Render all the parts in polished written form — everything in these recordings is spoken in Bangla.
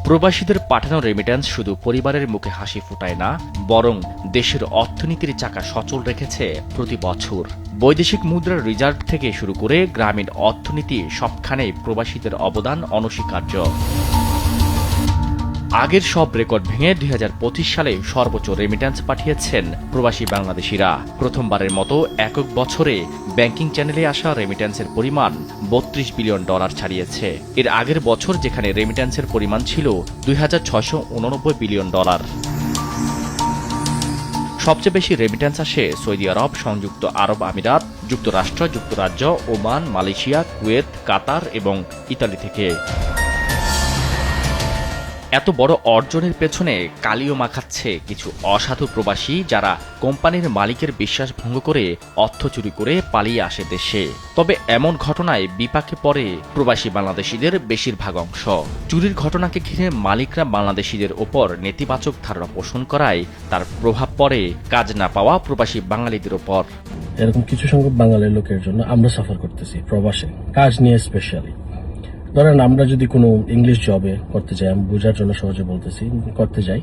প্রবাসীদের পাঠানো রেমিট্যান্স শুধু পরিবারের মুখে হাসি ফোটায় না, বরং দেশের অর্থনীতির চাকা সচল রেখেছে প্রতি বছর। বৈদেশিক মুদ্রার রিজার্ভ থেকে শুরু করে গ্রামীণ অর্থনীতি সবখানেই প্রবাসীদের অবদান অনস্বীকার্য। আগের সব রেকর্ড ভেঙে ২০২৫ সালে সর্বোচ্চ রেমিট্যান্স পাঠিয়েছেন প্রবাসী বাংলাদেশিরা। প্রথমবারের মতো একক বছরে ব্যাংকিং চ্যানেলে আসা রেমিট্যান্সের পরিমাণ $৩২ বিলিয়ন ছাড়িয়েছে। এর আগের বছর যেখানে রেমিট্যান্সের পরিমাণ ছিল $২৬৮৯ বিলিয়ন। সবচেয়ে বেশি রেমিট্যান্স আসে সৌদি আরব, সংযুক্ত আরব আমিরাত, যুক্তরাষ্ট্র, যুক্তরাজ্য, ওমান, মালয়েশিয়া, কুয়েত, কাতার এবং ইতালি থেকে। এত বড় অর্জনের পেছনে কালিও মাখাচ্ছে কিছু অসাধু প্রবাসী, যারা কোম্পানির মালিকের বিশ্বাস ভঙ্গ করে অর্থ চুরি করে পালিয়ে আসে দেশে। তবে এমন ঘটনায় বিপাকে পড়ে প্রবাসী বাংলাদেশিদের বেশিরভাগ অংশ। চুরির ঘটনাকে ঘিরে মালিকরা বাংলাদেশিদের ওপর নেতিবাচক ধারণা পোষণ করায় তার প্রভাব পড়ে কাজ না পাওয়া প্রবাসী বাঙালিদের ওপর। এরকম কিছু সংখ্যক বাঙালির লোকের জন্য আমরা সাফার করতেছি প্রবাসে, কাজ নিয়ে স্পেশালি। ধরেন আমরা যদি কোনো ইংলিশ জবে করতে যাই, আমি বোঝার জন্য সহজে বলতেছি, করতে যাই,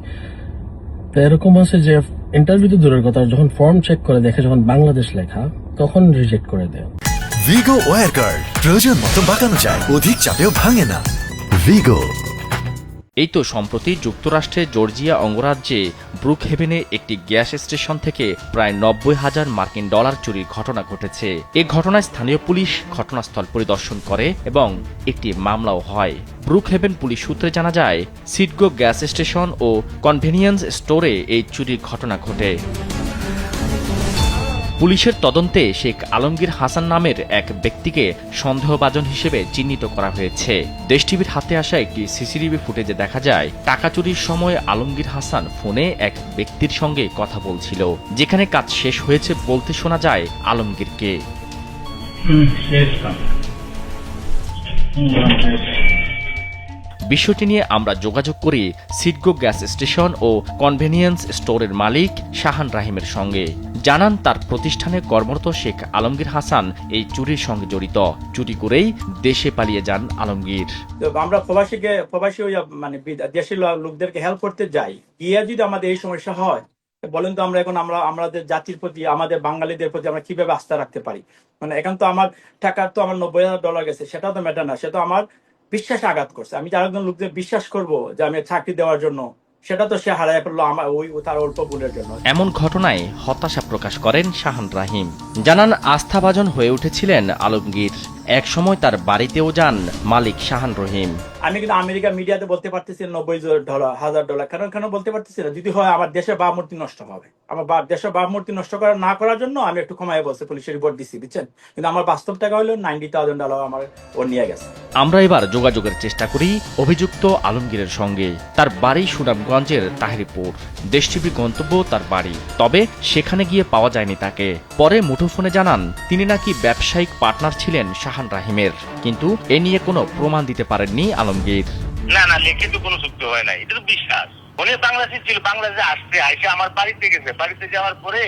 তো এরকম আছে যে ইন্টারভিউ তো দূরের কথা, যখন ফর্ম চেক করে দেখে যখন বাংলাদেশ লেখা, তখন রিজেক্ট করে দেয়। ভিগো ওয়্যার গার্ড প্রয়োজন মতো বাঁকানো যায়, অধিক চাপেও ভাঙে না। ভিগো। এই তো সম্প্রতি যুক্তরাষ্ট্রের জর্জিয়া অঙ্গরাজ্যে ব্রুকহেভেনে একটি গ্যাস স্টেশন থেকে প্রায় $৯০,০০০ মার্কিন চুরির ঘটনা ঘটেছে। এ ঘটনায় স্থানীয় পুলিশ ঘটনাস্থল পরিদর্শন করে এবং একটি মামলাও হয়। ব্রুকহেভেন পুলিশ সূত্রে জানা যায়, সিডগো গ্যাস স্টেশন ও কনভেনিয়েন্স স্টোরে এই চুরির ঘটনা ঘটে। পুলিশের তদন্তে শেখ আলমগীর হাসান নামের এক ব্যক্তিকে সন্দেহভাজন হিসেবে চিহ্নিত করা হয়েছে। দেশ টিভির হাতে আসা একটি সিসিটিভি ফুটেজে দেখা যায়, টাকা চুরির সময় আলমগীর হাসান ফোনে এক ব্যক্তির সঙ্গে কথা বলছিল। যেখানে কাজ শেষ হয়েছে বলতে শোনা যায় আলমগীরকে। বিষয়টি নিয়ে আমরা যোগাযোগ করি সিডগো গ্যাস স্টেশন ও কনভেনিয়েন্স স্টোরের মালিক শাহান রাহিমের সঙ্গে। জানান, তার প্রতিষ্ঠানে কর্মরত শেখ আলমগীর হাসান এই চুরির সঙ্গে জড়িত। চুরি করেই দেশে পালিয়ে যান আলমগীর। আমরা প্রবাসী মানে দেশের লোকদেরকে হেল্প করতে যাই, গিয়ে যদি আমাদের এই সমস্যা হয়, বলেন তো আমরা এখন আমাদের জাতির প্রতি, আমাদের বাঙালিদের প্রতি আমরা কিভাবে আস্থা রাখতে পারি? মানে এখন তো আমার টাকা তো আমার $৯০,০০০ গেছে, সেটা তো ম্যাটার না, সেটা আমার বিশ্বাসে আঘাত করছে। আমি যার একজন লোকদের বিশ্বাস করব যে আমি চাকরি দেওয়ার জন্য, সেটা তো সে হারায় ফেললো আমার তার অল্প ভুলের জন্য। এমন ঘটনায় হতাশা প্রকাশ করেন শাহান রাহিম। জানান, আস্থাভাজন হয়ে উঠেছিলেন আলমগীর। এক সময় তার বাড়িতেও যান মালিক শাহান রহিম। আমি কিন্তু আমেরিকা মিডিয়াতে বলতে পারতেছি $৯০,০০০, কেন বলতে পারতেছি না? যদি হয় আমার দেশের ভাবমূর্তি নষ্ট হবে, আমার দেশের ভাবমূর্তি নষ্ট না করার জন্য আমি একটু কমায় বলছি, পুলিশের রিপোর্ট দিচ্ছি, বুঝছেন? কিন্তু আমার বাস্তব টাকা হলো $৯০,০০০ আমার ও নিয়ে গেছে। আমরা এবার যোগাযোগের চেষ্টা করি অভিযুক্ত আলমগীরের সঙ্গে। তার বাড়ি সুনামগঞ্জের তাহিরপুর। দেশ টিভির গন্তব্য তার বাড়ি, তবে সেখানে গিয়ে পাওয়া যায়নি তাকে। পরে মুঠোফোনে জানান, তিনি নাকি ব্যবসায়িক পার্টনার ছিলেন শাহান রাহিমের, কিন্তু এ নিয়ে কোনো প্রমাণ দিতে পারেননি আলমগীর। না, লিখিত কোনো চুক্তি হয় নাই, এটা তো বিশ্বাস। উনি বাংলাদেশে ছিল, বাংলাদেশে আইসে আমার বাড়িতে গেছে, বাড়িতে যাওয়ার পরে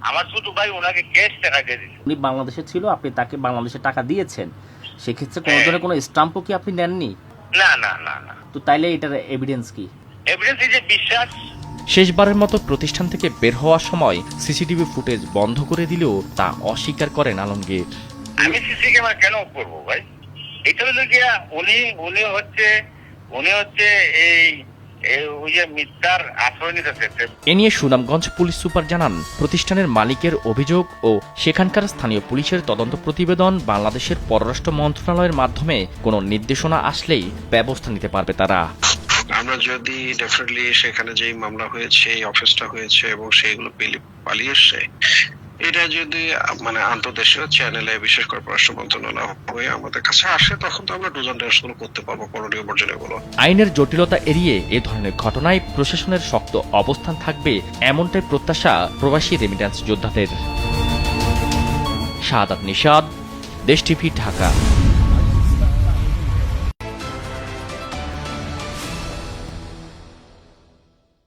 আমার ছোট ভাই ওনাকে ক্যাশ টাকা দিয়ে দিয়েছে। উনি বাংলাদেশে ছিল, আপনি তাকে বাংলাদেশে টাকা দিয়েছেন, সেক্ষেত্রে কোনো ধরনের কোনো স্ট্যাম্পও কি আপনি নেননি? না। তো তাইলে এটার এভিডেন্স কি? এভিডেন্স এই যে বিশ্বাস। শেষবারের মতো প্রতিষ্ঠান থেকে বের হওয়ার সময় সিসিটিভি ফুটেজ বন্ধ করে দিলেও তা অস্বীকার করেন আলমগীর। আমি সিসি ক্যামেরা কেন করবো ভাই? এটা হলো গিয়া উনি হচ্ছে এই ওই যে মিথ্যার আশ্রয় নিতেছে। এ নিয়ে সুনামগঞ্জ পুলিশ সুপার জানান, প্রতিষ্ঠানের মালিকের অভিযোগ ও সেখানকার স্থানীয় পুলিশের তদন্ত প্রতিবেদন বাংলাদেশের পররাষ্ট্র মন্ত্রণালয়ের মাধ্যমে কোনো নির্দেশনা আসলেই ব্যবস্থা নিতে পারবে তারা। আমরা যদি ডেফিনেটলি সেখানে যেই মামলা হয়েছে, এই অফিসটা হয়েছে এবং সেইগুলো পালিয়ে এসছে, এটা যদি মানে আন্তর্দেশীয় চ্যানেলে, বিশেষ করে পররাষ্ট্র মন্ত্রণালয় হয়ে আমাদের কাছে আসে, তখন তো আমরা দুজন গুলো করতে পারবো, করণীয় বর্জনীয় গুলো। আইনের জটিলতা এড়িয়ে এ ধরনের ঘটনায় প্রশাসনের শক্ত অবস্থান থাকবে, এমনটাই প্রত্যাশা প্রবাসী রেমিট্যান্স যোদ্ধাদের। শাহাদাত নিশাদ, দেশ টিভি, ঢাকা।